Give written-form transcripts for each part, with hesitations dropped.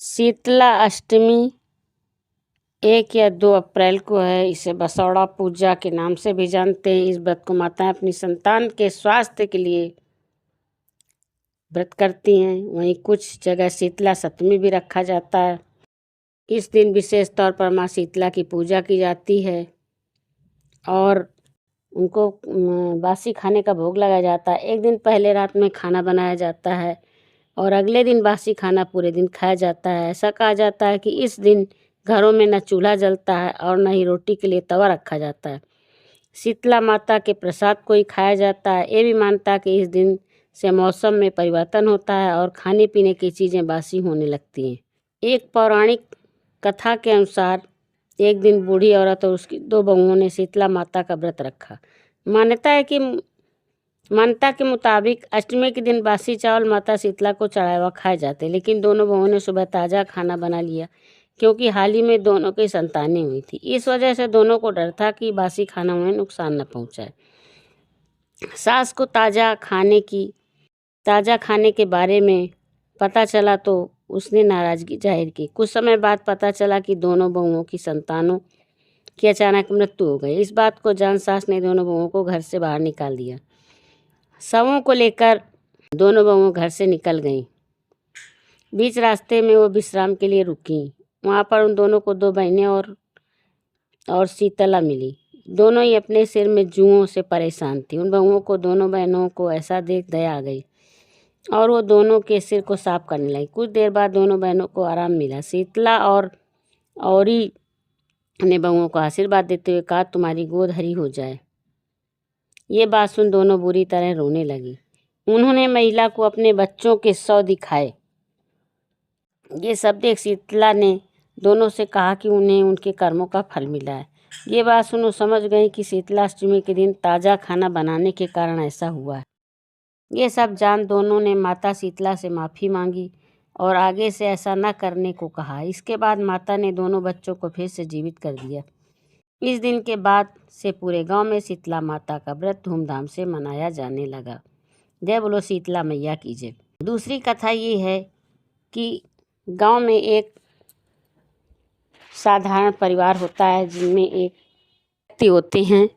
शीतला अष्टमी 1 या 2 अप्रैल को है। इसे बसौड़ा पूजा के नाम से भी जानते हैं। इस व्रत को माताएं अपनी संतान के स्वास्थ्य के लिए व्रत करती हैं। वहीं कुछ जगह शीतला सप्तमी भी रखा जाता है। इस दिन विशेष तौर पर माँ शीतला की पूजा की जाती है और उनको बासी खाने का भोग लगाया जाता है। एक दिन पहले रात में खाना बनाया जाता है और अगले दिन बासी खाना पूरे दिन खाया जाता है। ऐसा कहा जाता है कि इस दिन घरों में न चूल्हा जलता है और न ही रोटी के लिए तवा रखा जाता है। शीतला माता के प्रसाद को ही खाया जाता है। ये भी मानता है कि इस दिन से मौसम में परिवर्तन होता है और खाने पीने की चीज़ें बासी होने लगती हैं। एक पौराणिक कथा के अनुसार एक दिन बूढ़ी औरत और उसकी 2 बहुओं ने शीतला माता का व्रत रखा। मान्यता के मुताबिक अष्टमी के दिन बासी चावल माता शीतला को चढ़ाए हुआ खाए जाते, लेकिन दोनों बहुओं ने सुबह ताज़ा खाना बना लिया क्योंकि हाल ही में दोनों की संतानें हुई थी। इस वजह से दोनों को डर था कि बासी खाना उन्हें नुकसान न पहुंचाए। सास को ताज़ा खाने के बारे में पता चला तो उसने नाराज़गी जाहिर की। कुछ समय बाद पता चला कि दोनों बहुओं की संतानों की अचानक मृत्यु हो गई। इस बात को जान सास ने दोनों बहुओं को घर से बाहर निकाल दिया। शवों को लेकर दोनों बहुओं घर से निकल गईं। बीच रास्ते में वो विश्राम के लिए रुकी। वहाँ पर उन दोनों को 2 बहनें और शीतला मिली। दोनों ही अपने सिर में जुओं से परेशान थी। उन बहुओं को दोनों बहनों को ऐसा देख दया आ गई और वो दोनों के सिर को साफ करने लगी। कुछ देर बाद दोनों बहनों को आराम मिला। शीतला और औरी ने बहुओं को आशीर्वाद देते हुए कहा, तुम्हारी गोद हरी हो जाए। ये बात सुन दोनों बुरी तरह रोने लगी। उन्होंने महिला को अपने बच्चों के 100 दिखाए। ये सब देख शीतला ने दोनों से कहा कि उन्हें उनके कर्मों का फल मिला है। ये बात सुन वो समझ गई कि शीतला अष्टमी के दिन ताज़ा खाना बनाने के कारण ऐसा हुआ है। ये सब जान दोनों ने माता शीतला से माफ़ी मांगी और आगे से ऐसा न करने को कहा। इसके बाद माता ने दोनों बच्चों को फिर से जीवित कर दिया। इस दिन के बाद से पूरे गांव में शीतला माता का व्रत धूमधाम से मनाया जाने लगा। जय बोलो शीतला मैया की जय। दूसरी कथा ये है कि गांव में एक साधारण परिवार होता है जिनमें एक व्यक्ति होते हैं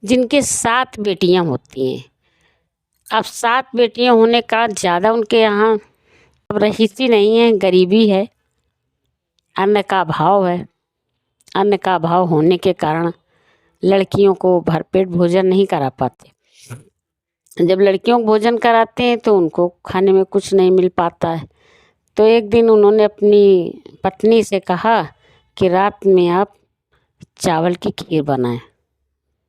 जिनके 7 बेटियां होती हैं। अब 7 बेटियां होने का ज़्यादा उनके यहाँ अब रहीसी नहीं है, गरीबी है, अन्न का अभाव है। अन्न का अभाव होने के कारण लड़कियों को भरपेट भोजन नहीं करा पाते। जब लड़कियों को भोजन कराते हैं तो उनको खाने में कुछ नहीं मिल पाता है। तो एक दिन उन्होंने अपनी पत्नी से कहा कि रात में आप चावल की खीर बनाएं।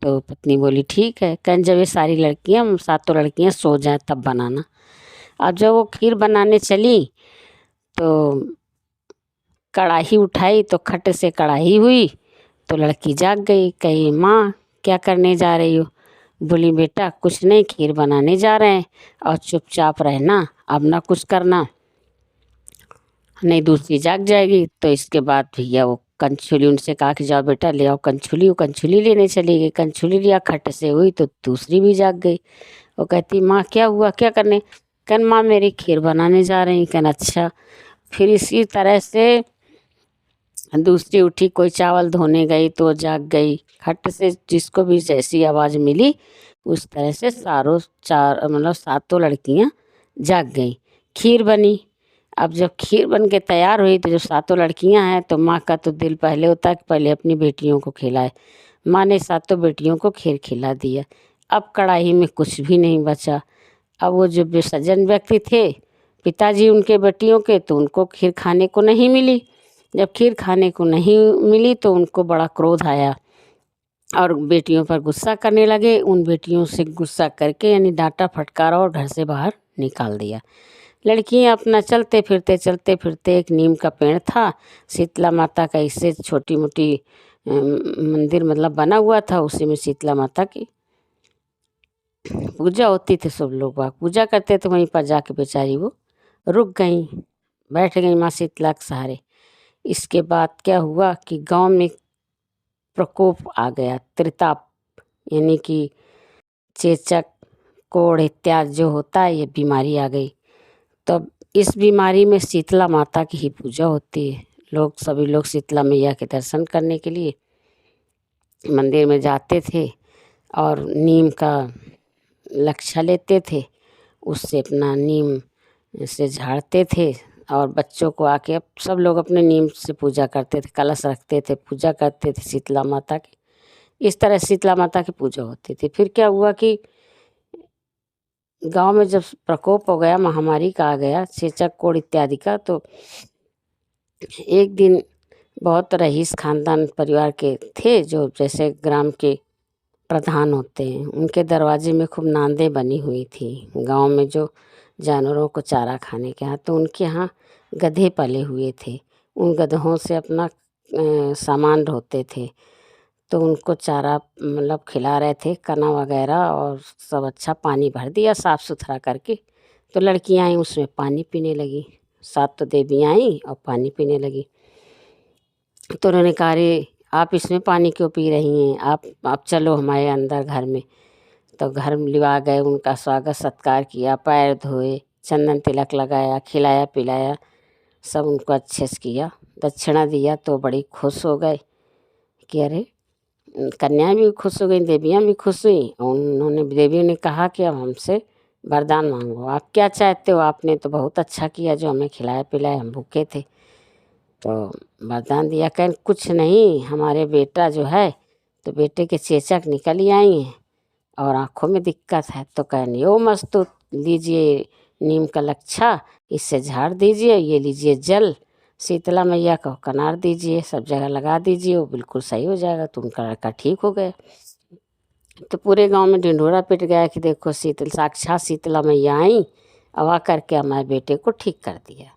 तो पत्नी बोली ठीक है। कहीं जब ये सारी लड़कियां 7 लड़कियां सो जाएं तब बनाना। अब जब वो खीर बनाने चली तो कढ़ाई उठाई तो खट से कढ़ाई हुई तो लड़की जाग गई। कही माँ क्या करने जा रही हो? बोली बेटा कुछ नहीं, खीर बनाने जा रहे हैं और चुपचाप रहना, अब ना कुछ करना, नहीं दूसरी जाग जाएगी। तो इसके बाद भैया वो कंछुली उनसे कहा कि जाओ बेटा ले आओ कंछुली। वो कंछुली लेने चली गई। कंछुली लिया, खट से हुई तो दूसरी भी जाग गई। वो कहती माँ क्या हुआ, क्या करने? कहन माँ मेरी खीर बनाने जा रही। कहन अच्छा। फिर इसी तरह से दूसरी उठी, कोई चावल धोने गई तो जाग गई। खट से जिसको भी जैसी आवाज़ मिली उस तरह से सारों 7 लड़कियां जाग गई। खीर बनी। अब जब खीर बन के तैयार हुई तो जो 7 लड़कियां हैं तो माँ का तो दिल पहले होता है कि पहले अपनी बेटियों को खिलाए। माँ ने 7 बेटियों को खीर खिला दिया। अब कढ़ाई में कुछ भी नहीं बचा। अब वो जो सज्जन व्यक्ति थे पिताजी उनके बेटियों के, तो उनको खीर खाने को नहीं मिली। जब खीर खाने को नहीं मिली तो उनको बड़ा क्रोध आया और बेटियों पर गुस्सा करने लगे। उन बेटियों से गुस्सा करके यानी डांटा फटकारा और घर से बाहर निकाल दिया। लड़कियां अपना चलते फिरते एक नीम का पेड़ था, शीतला माता का इससे छोटी मोटी मंदिर मतलब बना हुआ था, उसी में शीतला माता की पूजा होती थी। सब लोग वहाँ पूजा करते थे। वहीं पर जाके बेचारी वो रुक गई, बैठ गई माँ शीतला के सहारे। इसके बाद क्या हुआ कि गांव में प्रकोप आ गया, त्रिताप यानी कि चेचक, कोढ़ इत्यादि जो होता है ये बीमारी आ गई। तब इस बीमारी में शीतला माता की ही पूजा होती है। सभी लोग शीतला मैया के दर्शन करने के लिए मंदिर में जाते थे और नीम का लक्षा लेते थे, उससे अपना नीम से झाड़ते थे और बच्चों को आके अब सब लोग अपने नीम से पूजा करते थे, कलश रखते थे, पूजा करते थे शीतला माता की। इस तरह शीतला माता की पूजा होती थी। फिर क्या हुआ कि गांव में जब प्रकोप हो गया, महामारी का आ गया, चेचक कोढ़ इत्यादि का, तो एक दिन बहुत रईस खानदान परिवार के थे, जो जैसे ग्राम के प्रधान होते हैं, उनके दरवाजे में खूब नांदें बनी हुई थी गांव में, जो जानवरों को चारा खाने के यहाँ। तो उनके यहाँ गधे पले हुए थे, उन गधों से अपना सामान ढोते थे, तो उनको चारा मतलब खिला रहे थे, कना वगैरह, और सब अच्छा पानी भर दिया साफ़ सुथरा करके। तो लड़कियाँ आई, उसमें पानी पीने लगी, 7 तो देवियाँ आई और पानी पीने लगी। तो उन्होंने कहा, अरे आप इसमें पानी क्यों पी रही हैं, आप चलो हमारे अंदर घर में। तो घर में लिवा गए, उनका स्वागत सत्कार किया, पैर धोए, चंदन तिलक लगाया, खिलाया पिलाया, सब उनको अच्छे से किया, दक्षिणा दिया। तो बड़ी खुश हो गए कि अरे, कन्याएं भी खुश हो गई, देवियाँ भी खुश हुई। और उन्होंने देवियों ने कहा कि अब हमसे वरदान मांगो, आप क्या चाहते हो, आपने तो बहुत अच्छा किया जो हमें खिलाया पिलाया, हम भूखे थे। तो वरदान दिया, कहें कुछ नहीं, हमारे बेटा जो है, तो बेटे के चेचक निकल ही आई हैं और आँखों में दिक्कत है। तो कहने, ओ मस्तूत, लीजिए नीम का लच्छा, इससे झाड़ दीजिए, ये लीजिए जल, शीतला मैया को कनार दीजिए, सब जगह लगा दीजिए, वो बिल्कुल सही हो जाएगा। तो उनका लड़का ठीक हो गया। तो पूरे गांव में ढिंढोरा पिट गया कि देखो साक्षात शीतला मैया आई, आवा करके हमारे बेटे को ठीक कर दिया।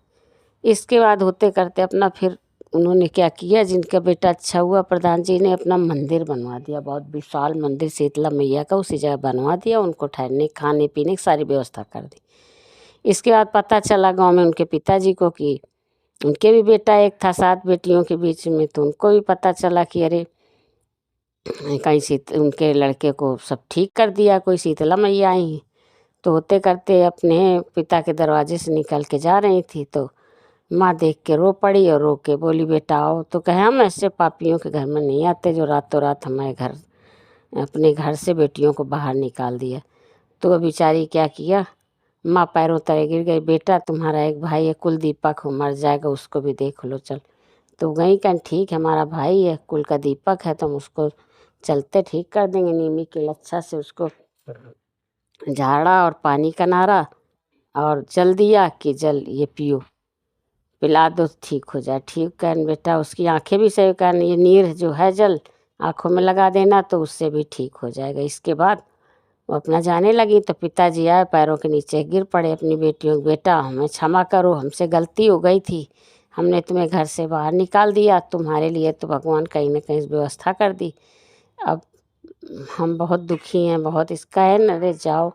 इसके बाद होते करते अपना फिर उन्होंने क्या किया, जिनका बेटा अच्छा हुआ, प्रधान जी ने अपना मंदिर बनवा दिया, बहुत विशाल मंदिर शीतला मैया का उसी जगह बनवा दिया। उनको ठहरने खाने पीने की सारी व्यवस्था कर दी। इसके बाद पता चला गांव में उनके पिताजी को कि उनके भी बेटा एक था 7 बेटियों के बीच में। तो उनको भी पता चला कि अरे, कहीं उनके लड़के को सब ठीक कर दिया, कोई शीतला मैया आई हैं। तो होते करते अपने पिता के दरवाजे से निकल के जा रही थी, तो माँ देख के रो पड़ी और रो के बोली, बेटा आओ। तो कहे, हम ऐसे पापियों के घर में नहीं आते जो रातों रात हमारे घर, अपने घर से बेटियों को बाहर निकाल दिया। तो वो बेचारी क्या किया, माँ पैरों तले गिर गई, बेटा तुम्हारा एक भाई है कुल दीपक हो, मर जाएगा, उसको भी देख लो चल। तो गई, कहें ठीक है, हमारा भाई है, कुल का दीपक है, तो हम उसको चलते ठीक कर देंगे। नीमी के लच्छा से उसको झाड़ा और पानी का नारा और जल दिया कि जल ये पियो, पिला दो ठीक हो जाए। ठीक कहन बेटा, उसकी आंखें भी सही, कहन ये नीर जो है जल आँखों में लगा देना, तो उससे भी ठीक हो जाएगा। इसके बाद वो अपना जाने लगी। तो पिताजी आए, पैरों के नीचे गिर पड़े अपनी बेटियों, बेटा हमें क्षमा करो, हमसे गलती हो गई थी, हमने तुम्हें घर से बाहर निकाल दिया, तुम्हारे लिए तो भगवान कहीं ना कहीं व्यवस्था कर दी, अब हम बहुत दुखी हैं, बहुत इसका है न, अरे जाओ,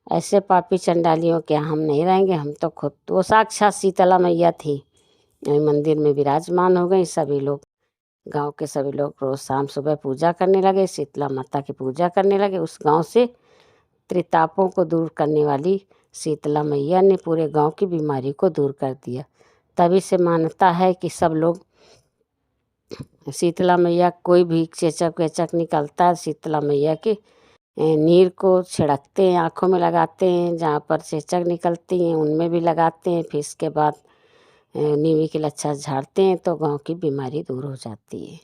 ऐसे पापी चंडालियों के हम नहीं रहेंगे, हम तो खुद। वो साक्षात शीतला मैया थी, मंदिर में विराजमान हो गई। सभी लोग, गांव के सभी लोग रोज शाम सुबह पूजा करने लगे, शीतला माता की पूजा करने लगे। उस गांव से त्रितापों को दूर करने वाली शीतला मैया ने पूरे गांव की बीमारी को दूर कर दिया। तभी से मान्यता है कि सब लोग शीतला मैया, कोई भी चेचक वेचक निकलता है, शीतला मैया के नीर को छिड़कते हैं, आँखों में लगाते हैं, जहाँ पर चेचक निकलती हैं उनमें भी लगाते हैं। फिर इसके बाद नीमी के लच्छा झाड़ते हैं, तो गांव की बीमारी दूर हो जाती है।